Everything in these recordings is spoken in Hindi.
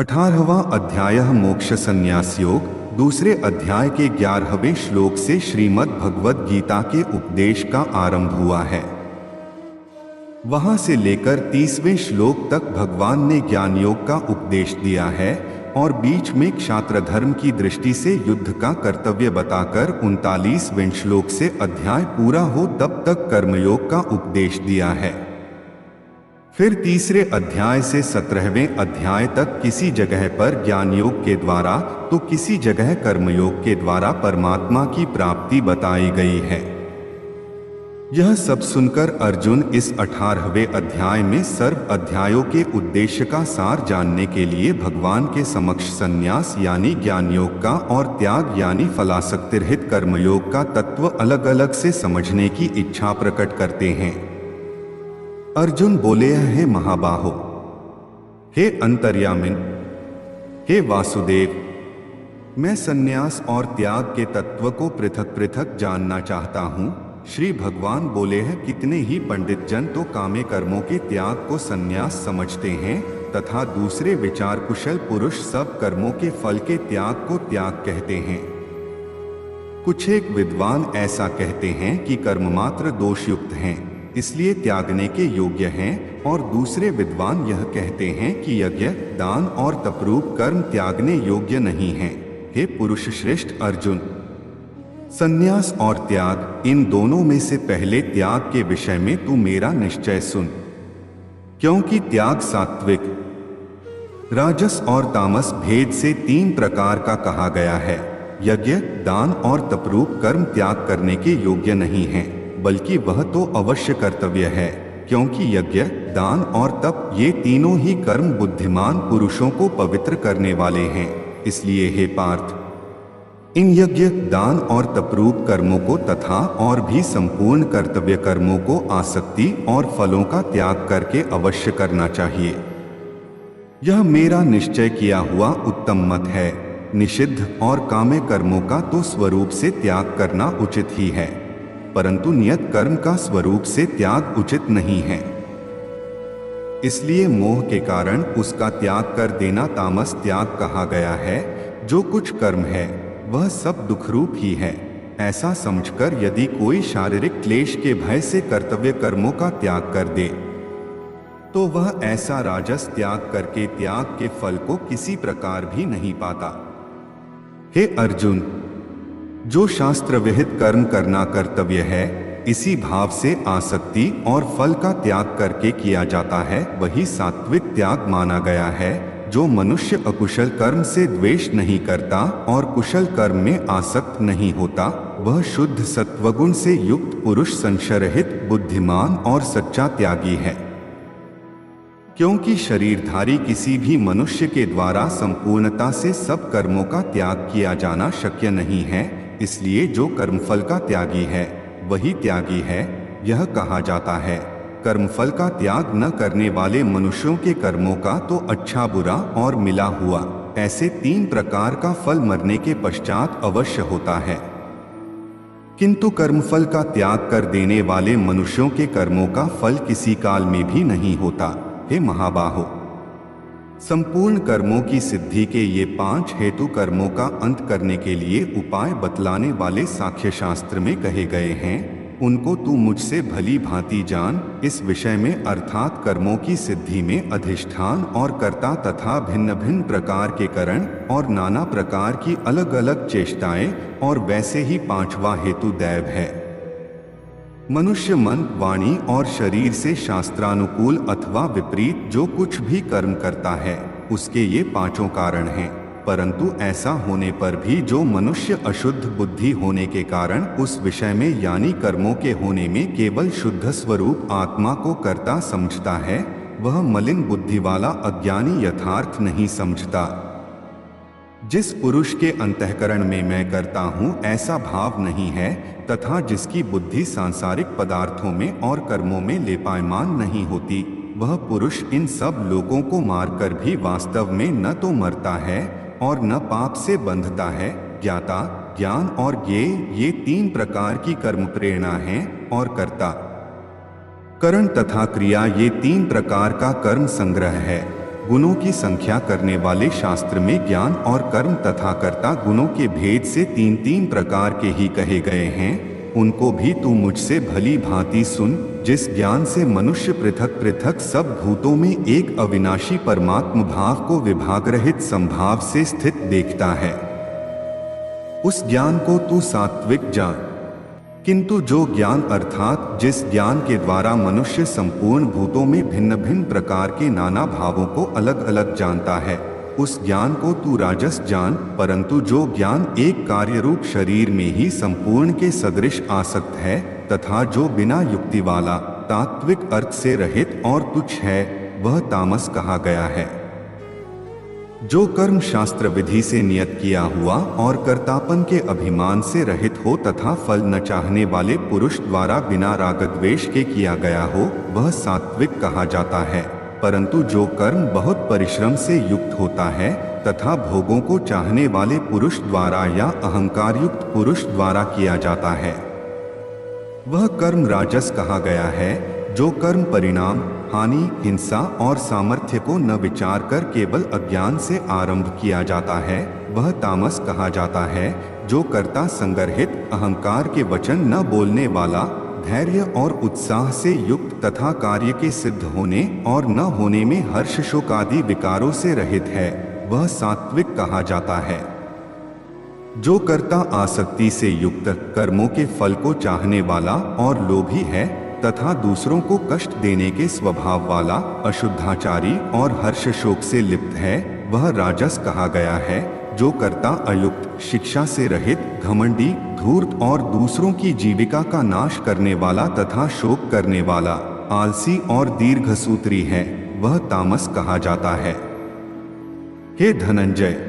18वां अध्याय मोक्ष संन्यास योग। दूसरे अध्याय के 11वें श्लोक से श्रीमद् भगवद गीता के उपदेश का आरंभ हुआ है। वहां से लेकर 30वें श्लोक तक भगवान ने ज्ञान योग का उपदेश दिया है और बीच में क्षात्र धर्म की दृष्टि से युद्ध का कर्तव्य बताकर 39वें श्लोक से अध्याय पूरा हो तब तक कर्मयोग का उपदेश दिया है। फिर तीसरे अध्याय से 17वें अध्याय तक किसी जगह पर ज्ञान योग के द्वारा तो किसी जगह कर्मयोग के द्वारा परमात्मा की प्राप्ति बताई गई है। यह सब सुनकर अर्जुन इस 18वें अध्याय में सर्व अध्यायों के उद्देश्य का सार जानने के लिए भगवान के समक्ष संन्यास यानी ज्ञान योग का और त्याग यानी फलासक्ति रहित कर्मयोग का तत्व अलग अलग से समझने की इच्छा प्रकट करते हैं। अर्जुन बोले, हे महाबाहो, हे अंतर्यामिन, हे वासुदेव, मैं संन्यास और त्याग के तत्व को पृथक पृथक जानना चाहता हूँ। श्री भगवान बोले हैं, कितने ही पंडित जन तो कामे कर्मों के त्याग को संन्यास समझते हैं तथा दूसरे विचार कुशल पुरुष सब कर्मों के फल के त्याग को त्याग कहते हैं। कुछ एक विद्वान ऐसा कहते हैं कि कर्म मात्र दोषयुक्त हैं, इसलिए त्यागने के योग्य हैं, और दूसरे विद्वान यह कहते हैं कि यज्ञ, दान और तपरूप कर्म त्यागने योग्य नहीं हैं। हे पुरुष श्रेष्ठ अर्जुन, संन्यास और त्याग, इन दोनों में से पहले त्याग के विषय में तू मेरा निश्चय सुन, क्योंकि त्याग सात्विक, राजस और तामस भेद से 3 प्रकार का कहा गया है। यज्ञ, दान और तपरूप कर्म त्याग करने के योग्य नहीं हैं, बल्कि वह तो अवश्य कर्तव्य है, क्योंकि यज्ञ, दान और तप ये तीनों ही कर्म बुद्धिमान पुरुषों को पवित्र करने वाले हैं। इसलिए हे पार्थ, इन यज्ञ, दान और तपरूप कर्मों को तथा और भी संपूर्ण कर्तव्य कर्मों को आसक्ति और फलों का त्याग करके अवश्य करना चाहिए। यह मेरा निश्चय किया हुआ उत्तम मत है। निषिद्ध और काम्य कर्मों का तो स्वरूप से त्याग करना उचित ही है, परंतु नियत कर्म का स्वरूप से त्याग उचित नहीं है। इसलिए मोह के कारण उसका त्याग कर देना तामस त्याग कहा गया है। जो कुछ कर्म है वह सब दुखरूप ही है। ऐसा समझकर यदि कोई शारीरिक क्लेश के भय से कर्तव्य कर्मों का त्याग कर दे तो वह ऐसा राजस त्याग करके त्याग के फल को किसी प्रकार भी नहीं पाता। हे अर्जुन, जो शास्त्र विहित कर्म करना कर्तव्य है, इसी भाव से आसक्ति और फल का त्याग करके किया जाता है, वही सात्विक त्याग माना गया है। जो मनुष्य अकुशल कर्म से द्वेष नहीं करता और कुशल कर्म में आसक्त नहीं होता, वह शुद्ध सत्वगुण से युक्त पुरुष, संशयरहित, बुद्धिमान और सच्चा त्यागी है। क्योंकि शरीरधारी किसी भी मनुष्य के द्वारा संपूर्णता से सब कर्मों का त्याग किया जाना शक्य नहीं है, इसलिए जो कर्मफल का त्यागी है वही त्यागी है। यह कहा जाता है, कर्मफल का त्याग न करने वाले मनुष्यों के कर्मों का तो अच्छा बुरा और मिला हुआ ऐसे 3 प्रकार का फल मरने के पश्चात अवश्य होता है, किंतु कर्मफल का त्याग कर देने वाले मनुष्यों के कर्मों का फल किसी काल में भी नहीं होता। हे महाबाहो, संपूर्ण कर्मों की सिद्धि के ये 5 हेतु कर्मों का अंत करने के लिए उपाय बतलाने वाले सांख्य शास्त्र में कहे गए हैं, उनको तू मुझसे भली भांति जान। इस विषय में अर्थात कर्मों की सिद्धि में अधिष्ठान और कर्ता तथा भिन्न भिन्न प्रकार के करण और नाना प्रकार की अलग अलग चेष्टाएं, और वैसे ही 5वां हेतु दैव है। मनुष्य मन, वाणी और शरीर से शास्त्रानुकूल अथवा विपरीत जो कुछ भी कर्म करता है, उसके ये 5 कारण हैं। परंतु ऐसा होने पर भी जो मनुष्य अशुद्ध बुद्धि होने के कारण उस विषय में यानी कर्मों के होने में केवल शुद्ध स्वरूप आत्मा को कर्ता समझता है, वह मलिन बुद्धि वाला अज्ञानी यथार्थ नहीं समझता। जिस पुरुष के अंतःकरण में मैं करता हूँ ऐसा भाव नहीं है, तथा जिसकी बुद्धि सांसारिक पदार्थों में और कर्मों में लेपायमान नहीं होती, वह पुरुष इन सब लोगों को मारकर भी वास्तव में न तो मरता है और न पाप से बंधता है। ज्ञाता, ज्ञान और ज्ञेय ये 3 प्रकार की कर्म प्रेरणा हैं, और कर्ता, करण तथा क्रिया ये 3 प्रकार का कर्म संग्रह है। गुणों की संख्या करने वाले शास्त्र में ज्ञान और कर्म तथा कर्ता गुणों के भेद से तीन तीन प्रकार के ही कहे गए हैं, उनको भी तू मुझसे भली भांति सुन। जिस ज्ञान से मनुष्य पृथक पृथक सब भूतों में एक अविनाशी परमात्म भाव को विभाग रहित संभाव से स्थित देखता है, उस ज्ञान को तू सात्विक जान। किंतु जो ज्ञान अर्थात जिस ज्ञान के द्वारा मनुष्य संपूर्ण भूतों में भिन्न भिन्न प्रकार के नाना भावों को अलग अलग जानता है, उस ज्ञान को तू राजस जान। परंतु जो ज्ञान एक कार्य रूप शरीर में ही संपूर्ण के सदृश आसक्त है तथा जो बिना युक्ति वाला तात्विक अर्थ से रहित और तुच्छ है, वह तामस कहा गया है। जो कर्म शास्त्र विधि से नियत किया हुआ और कर्तापन के अभिमान से रहित हो तथा फल न चाहने वाले पुरुष द्वारा बिना रागद्वेष के किया गया हो, वह सात्विक कहा जाता है। परंतु जो कर्म बहुत परिश्रम से युक्त होता है तथा भोगों को चाहने वाले पुरुष द्वारा या अहंकार युक्त पुरुष द्वारा किया जाता है, वह कर्म राजस कहा गया है। जो कर्म परिणाम, हानि, हिंसा और सामर्थ्य को न विचार कर केवल अज्ञान से आरंभ किया जाता है, वह तामस कहा जाता है। जो कर्ता संगरहित अहंकार के वचन न बोलने वाला, धैर्य और उत्साह से युक्त तथा कार्य के सिद्ध होने और न होने में हर्ष शोक आदि विकारों से रहित है, वह सात्विक कहा जाता है। जो कर्ता आसक्ति से युक्त कर्मों के फल को चाहने वाला और लोभी है तथा दूसरों को कष्ट देने के स्वभाव वाला, अशुद्धाचारी और हर्ष शोक से लिप्त है, वह राजस कहा गया है। जो कर्ता अयुक्त, शिक्षा से रहित, घमंडी, धूर्त और दूसरों की जीविका का नाश करने वाला तथा शोक करने वाला, आलसी और दीर्घसूत्री है, वह तामस कहा जाता है। हे धनंजय,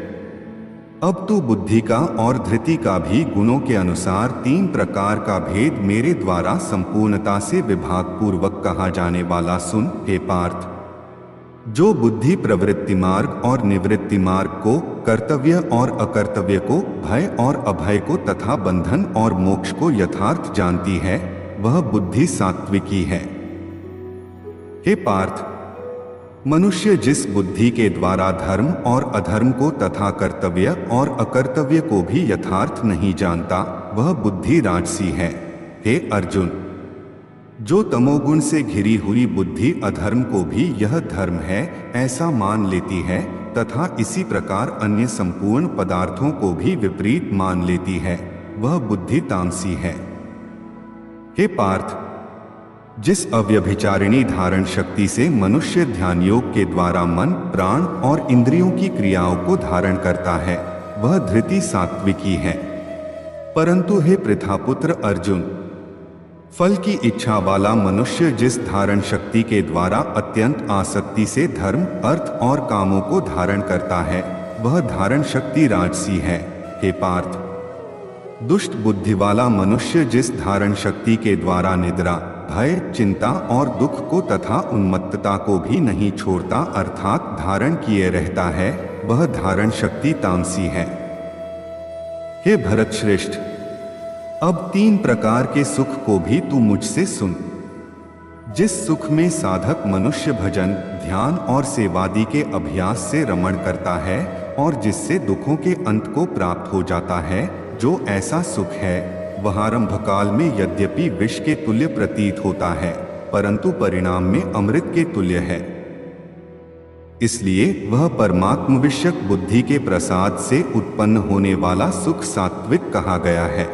अब तू बुद्धि का और धृति का भी गुणों के अनुसार तीन प्रकार का भेद मेरे द्वारा संपूर्णता से विभाग पूर्वक कहा जाने वाला सुन। हे पार्थ, जो बुद्धि प्रवृत्ति मार्ग और निवृत्ति मार्ग को, कर्तव्य और अकर्तव्य को, भय और अभय को तथा बंधन और मोक्ष को यथार्थ जानती है, वह बुद्धि सात्विकी है। हे पार्थ, मनुष्य जिस बुद्धि के द्वारा धर्म और अधर्म को तथा कर्तव्य और अकर्तव्य को भी यथार्थ नहीं जानता, वह बुद्धि राजसी है। हे अर्जुन, जो तमोगुण से घिरी हुई बुद्धि अधर्म को भी यह धर्म है ऐसा मान लेती है तथा इसी प्रकार अन्य संपूर्ण पदार्थों को भी विपरीत मान लेती है, वह बुद्धि तामसी है। हे पार्थ, जिस अव्यभिचारिणी धारण शक्ति से मनुष्य ध्यान योग के द्वारा मन, प्राण और इंद्रियों की क्रियाओं को धारण करता है, वह धृति सात्विकी है। परंतु हे पृथापुत्र अर्जुन, फल की इच्छा वाला मनुष्य जिस धारण शक्ति के द्वारा अत्यंत आसक्ति से धर्म, अर्थ और कामों को धारण करता है, वह धारण शक्ति राजसी है। हे पार्थ, दुष्ट बुद्धि वाला मनुष्य जिस धारण शक्ति के द्वारा निद्रा, भय, चिंता और दुख को तथा उन्मत्तता को भी नहीं छोड़ता अर्थात धारण किए रहता है, वह धारण शक्ति तामसी है। हे भरत श्रेष्ठ, अब तीन प्रकार के सुख को भी तू मुझसे सुन। जिस सुख में साधक मनुष्य भजन, ध्यान और सेवादि के अभ्यास से रमण करता है और जिससे दुखों के अंत को प्राप्त हो जाता है, जो ऐसा सुख है वह आरंभ काल में यद्यपि विष के तुल्य प्रतीत होता है, परंतु परिणाम में अमृत के तुल्य है। इसलिए वह परमात्म विषयक बुद्धि के प्रसाद से उत्पन्न होने वाला सुख सात्विक कहा गया है।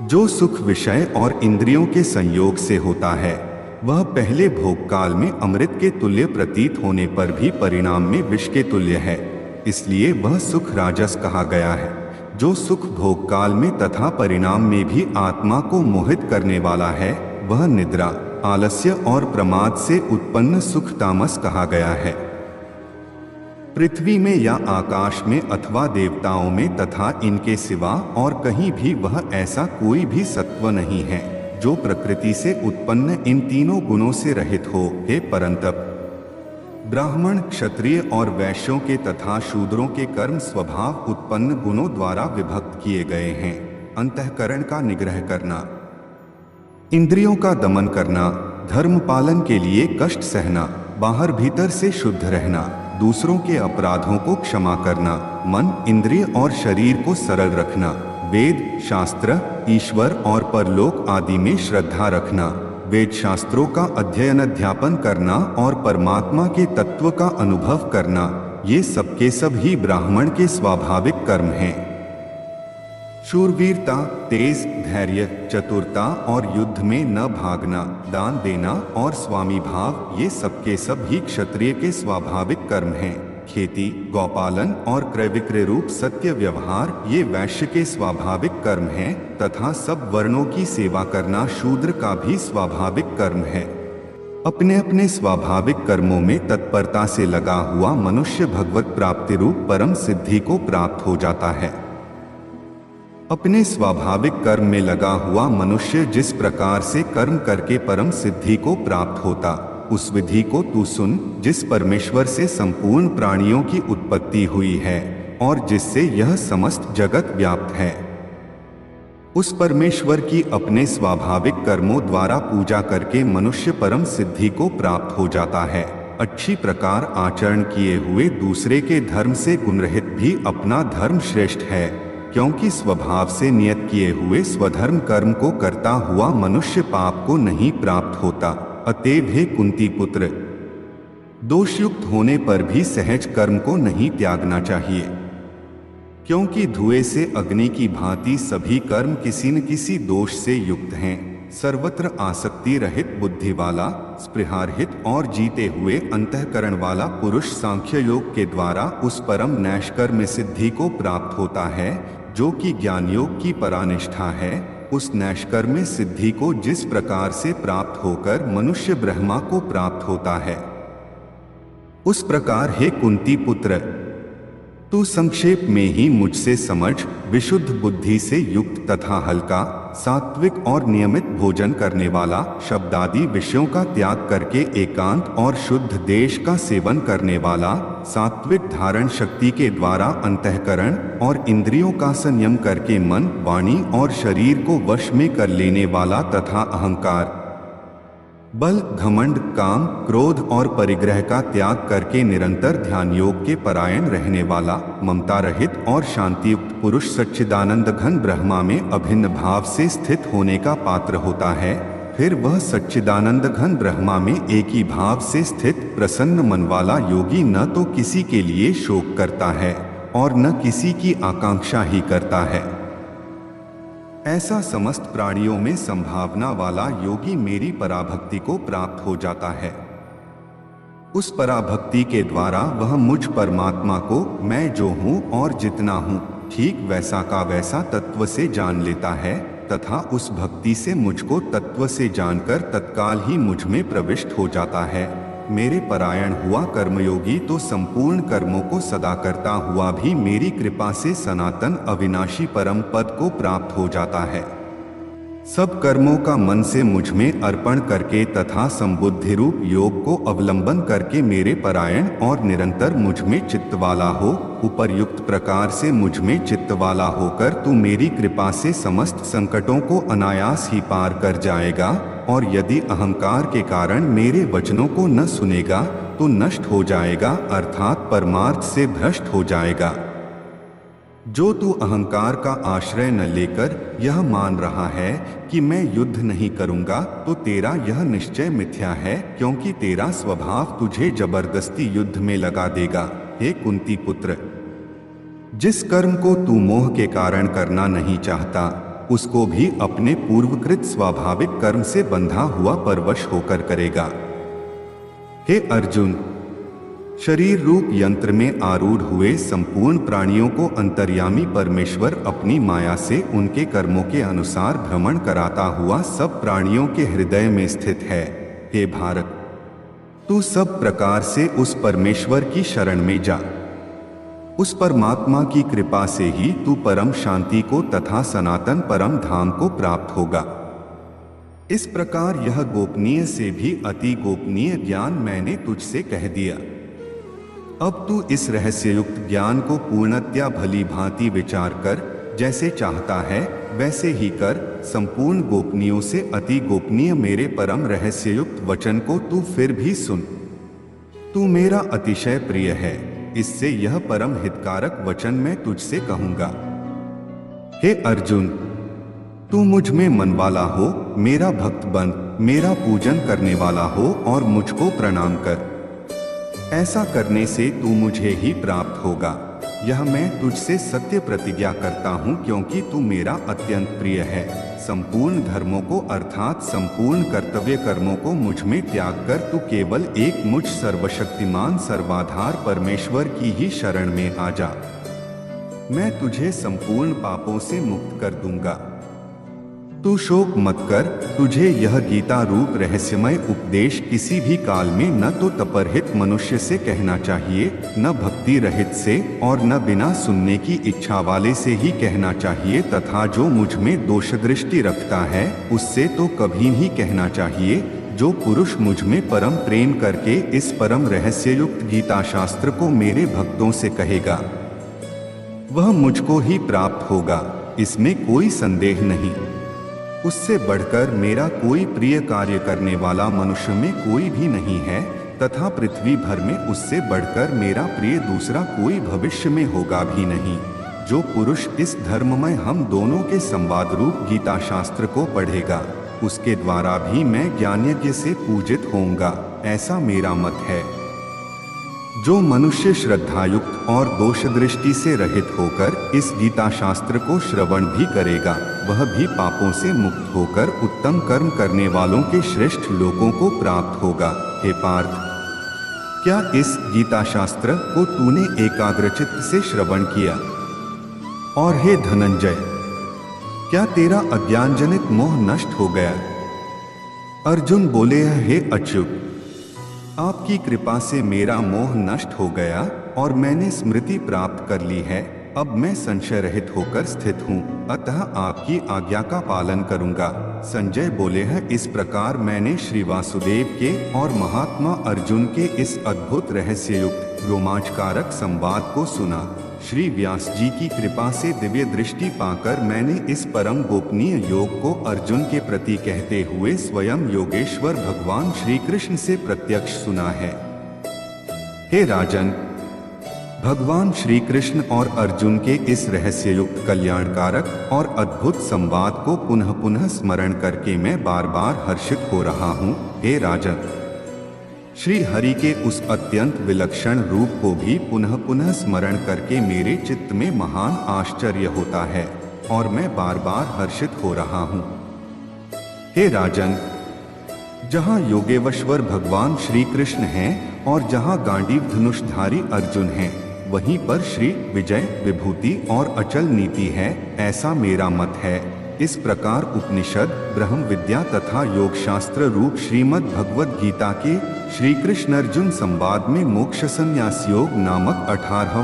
जो सुख विषय और इंद्रियों के संयोग से होता है, वह पहले भोग काल में अमृत के तुल्य प्रतीत होने पर भी परिणाम में विष के तुल्य है, इसलिए वह सुख राजस कहा गया है। जो सुख भोग काल में तथा परिणाम में भी आत्मा को मोहित करने वाला है, वह निद्रा, आलस्य और प्रमाद से उत्पन्न सुख तामस कहा गया है। पृथ्वी में या आकाश में अथवा देवताओं में तथा इनके सिवा और कहीं भी वह ऐसा कोई भी सत्व नहीं है जो प्रकृति से उत्पन्न इन तीनों गुणों से रहित हो। हे परंतप, ब्राह्मण, क्षत्रिय और वैश्यों के तथा शूद्रों के कर्म स्वभाव उत्पन्न गुणों द्वारा विभक्त किए गए हैं। अंतःकरण का निग्रह करना, इंद्रियों का दमन करना, धर्म पालन के लिए कष्ट सहना, बाहर भीतर से शुद्ध रहना, दूसरों के अपराधों को क्षमा करना, मन, इंद्रिय और शरीर को सरल रखना, वेद, शास्त्र, ईश्वर और परलोक आदि में श्रद्धा रखना, वेद शास्त्रों का अध्ययन अध्यापन करना और परमात्मा के तत्व का अनुभव करना, ये सबके सब ही ब्राह्मण के स्वाभाविक कर्म हैं। शूरवीरता, तेज, धैर्य, चतुरता और युद्ध में न भागना, दान देना और स्वामी भाव, ये सबके सब ही क्षत्रिय के स्वाभाविक कर्म हैं। खेती, गौपालन और क्रय विक्रय रूप सत्य व्यवहार, ये वैश्य के स्वाभाविक कर्म हैं तथा सब वर्णों की सेवा करना शूद्र का भी स्वाभाविक कर्म है। अपने अपने स्वाभाविक कर्मों में तत्परता से लगा हुआ मनुष्य भगवत प्राप्ति रूप परम सिद्धि को प्राप्त हो जाता है। अपने स्वाभाविक कर्म में लगा हुआ मनुष्य जिस प्रकार से कर्म करके परम सिद्धि को प्राप्त होता, उस विधि को तू सुन, जिस परमेश्वर से संपूर्ण प्राणियों की उत्पत्ति हुई है और जिससे यह समस्त जगत व्याप्त है। उस परमेश्वर की अपने स्वाभाविक कर्मों द्वारा पूजा करके मनुष्य परम सिद्धि को प्राप्त हो जाता है। अच्छी प्रकार आचरण किए हुए दूसरे के धर्म से गुणरहित भी अपना धर्म श्रेष्ठ है, क्योंकि स्वभाव से नियत किए हुए स्वधर्म कर्म को करता हुआ मनुष्य पाप को नहीं प्राप्त होता। अतएव हे कुंती पुत्र, दोषयुक्त होने पर भी सहज कर्म को नहीं त्यागना चाहिए, क्योंकि धुएं से अग्नि की भांति सभी कर्म किसी न किसी दोष से युक्त हैं। सर्वत्र आसक्ति रहित बुद्धि वाला, स्पृहारहित और जीते हुए अंतःकरण वाला पुरुष सांख्य योग के द्वारा उस परम नैष्कर्म्य सिद्धि को प्राप्त होता है जो कि ज्ञान योग की परानिष्ठा है। उस नैष्कर्म्य सिद्धि को जिस प्रकार से प्राप्त होकर मनुष्य ब्रह्मा को प्राप्त होता है, उस प्रकार हे कुंती पुत्र, तू संक्षेप में ही मुझसे समझ। विशुद्ध बुद्धि से युक्त तथा हल्का, सात्विक और नियमित भोजन करने वाला, शब्दादि विषयों का त्याग करके एकांत और शुद्ध देश का सेवन करने वाला, सात्विक धारण शक्ति के द्वारा अंतःकरण और इंद्रियों का संयम करके मन, वाणी और शरीर को वश में कर लेने वाला तथा अहंकार, बल, घमंड, काम, क्रोध और परिग्रह का त्याग करके निरंतर ध्यान योग के परायण रहने वाला, ममता रहित और शांतियुक्त पुरुष सच्चिदानंद घन ब्रह्मा में अभिन्न भाव से स्थित होने का पात्र होता है। फिर वह सच्चिदानंद घन ब्रह्मा में एक ही भाव से स्थित प्रसन्न मन वाला योगी न तो किसी के लिए शोक करता है और न किसी की आकांक्षा ही करता है। ऐसा समस्त प्राणियों में संभावना वाला योगी मेरी पराभक्ति को प्राप्त हो जाता है। उस पराभक्ति के द्वारा वह मुझ परमात्मा को मैं जो हूँ और जितना हूँ ठीक वैसा का वैसा तत्व से जान लेता है तथा उस भक्ति से मुझको तत्व से जानकर तत्काल ही मुझ में प्रविष्ट हो जाता है। मेरे परायण हुआ कर्मयोगी तो संपूर्ण कर्मों को सदा करता हुआ भी मेरी कृपा से सनातन अविनाशी परम पद को प्राप्त हो जाता है। सब कर्मों का मन से मुझ में अर्पण करके तथा संबुद्धि रूप योग को अवलंबन करके मेरे परायण और निरंतर मुझ में चित्त वाला हो। उपर्युक्त प्रकार से मुझ में चित्त वाला होकर तू मेरी कृपा से समस्त संकटों को अनायास ही पार कर जाएगा, और यदि अहंकार के कारण मेरे वचनों को न सुनेगा तो नष्ट हो जाएगा, अर्थात परमार्थ से भ्रष्ट हो जाएगा। जो तू अहंकार का आश्रय न लेकर यह मान रहा है कि मैं युद्ध नहीं करूंगा, तो तेरा यह निश्चय मिथ्या है, क्योंकि तेरा स्वभाव तुझे जबरदस्ती युद्ध में लगा देगा। हे कुंती पुत्र, जिस कर्म को तू मोह के कारण करना नहीं चाहता, उसको भी अपने पूर्वकृत स्वाभाविक कर्म से बंधा हुआ परवश होकर करेगा। हे अर्जुन, शरीर रूप यंत्र में आरूढ़ हुए संपूर्ण प्राणियों को अंतर्यामी परमेश्वर अपनी माया से उनके कर्मों के अनुसार भ्रमण कराता हुआ सब प्राणियों के हृदय में स्थित है। हे भारत, तू सब प्रकार से उस परमेश्वर की शरण में जा। उस परमात्मा की कृपा से ही तू परम शांति को तथा सनातन परम धाम को प्राप्त होगा। इस प्रकार यह गोपनीय से भी अति गोपनीय ज्ञान मैंने तुझसे कह दिया। अब तू इस रहस्ययुक्त ज्ञान को पूर्णतया भली भांति विचार कर, जैसे चाहता है वैसे ही कर। संपूर्ण गोपनीयों से अति गोपनीय मेरे परम रहस्ययुक्त वचन को तू फिर भी सुन। तू मेरा अतिशय प्रिय है, इससे यह परम हितकारक वचन मैं तुझसे कहूंगा। हे अर्जुन, तू मुझ में मन वाला हो, मेरा भक्त बन, मेरा पूजन करने वाला हो और मुझको प्रणाम कर। ऐसा करने से तू मुझे ही प्राप्त होगा। यह मैं तुझसे सत्य प्रतिज्ञा करता हूँ, क्योंकि तू मेरा अत्यंत प्रिय है। संपूर्ण धर्मों को अर्थात संपूर्ण कर्तव्य कर्मों को मुझ में त्याग कर तू केवल एक मुझ सर्वशक्तिमान सर्वाधार परमेश्वर की ही शरण में आ जा। मैं तुझे संपूर्ण पापों से मुक्त कर दूंगा। तू शोक मत कर, तुझे यह गीता रूप रहस्यमय उपदेश किसी भी काल में न तो तपरहित मनुष्य से कहना चाहिए, न भक्ति रहित से और न बिना सुनने की इच्छा वाले से ही कहना चाहिए, तथा जो मुझ में दोष दृष्टि रखता है उससे तो कभी ही कहना चाहिए। जो पुरुष मुझ में परम प्रेम करके इस परम रहस्ययुक्त गीता शास्त्र को मेरे भक्तों से कहेगा, वह मुझको ही प्राप्त होगा, इसमें कोई संदेह नहीं। उससे बढ़कर मेरा कोई प्रिय कार्य करने वाला मनुष्य में कोई भी नहीं है, तथा पृथ्वी भर में उससे बढ़कर मेरा प्रिय दूसरा कोई भविष्य में होगा भी नहीं। जो पुरुष इस धर्ममय हम दोनों के संवाद रूप गीता शास्त्र को पढ़ेगा, उसके द्वारा भी मैं ज्ञानयज्ञ से पूजित होऊंगा, ऐसा मेरा मत है। जो मनुष्य श्रद्धायुक्त और दोष दृष्टि से रहित होकर इस गीता शास्त्र को श्रवण भी करेगा, वह भी पापों से मुक्त होकर उत्तम कर्म करने वालों के श्रेष्ठ लोकों को प्राप्त होगा। हे पार्थ, क्या इस गीता शास्त्र को तूने एकाग्रचित्त से श्रवण किया? और हे धनंजय, क्या तेरा अज्ञानजनित मोह नष्ट हो गया? अर्जुन बोले, हे अच्युत, आपकी कृपा से मेरा मोह नष्ट हो गया और मैंने स्मृति प्राप्त कर ली है। अब मैं संशय रहित होकर स्थित हूँ, अतः आपकी आज्ञा का पालन करूँगा। संजय बोले हैं, इस प्रकार मैंने श्री वासुदेव के और महात्मा अर्जुन के इस अद्भुत रहस्ययुक्त रोमांचकारक संवाद को सुना। श्री व्यास जी की कृपा से दिव्य दृष्टि पाकर मैंने इस परम गोपनीय योग को अर्जुन के प्रति कहते हुए स्वयं योगेश्वर भगवान श्री कृष्ण से प्रत्यक्ष सुना है। हे राजन, भगवान श्री कृष्ण और अर्जुन के इस रहस्ययुक्त कल्याणकारक और अद्भुत संवाद को पुनः पुनः स्मरण करके मैं बार बार हर्षित हो रहा हूँ। हे राजन, श्री हरि के उस अत्यंत विलक्षण रूप को भी पुनः पुनः स्मरण करके मेरे चित्त में महान आश्चर्य होता है और मैं बार बार हर्षित हो रहा हूँ। हे राजन, जहाँ योगेश्वर भगवान श्री कृष्ण हैं और जहाँ गांडीव धनुषधारी अर्जुन हैं, वहीं पर श्री विजय विभूति और अचल नीति है, ऐसा मेरा मत है। इस प्रकार उपनिषद, ब्रह्म विद्या तथा योग शास्त्र रूप श्रीमद् भगवद गीता के श्री कृष्ण अर्जुन संवाद में मोक्ष संन्यास योग नामक 18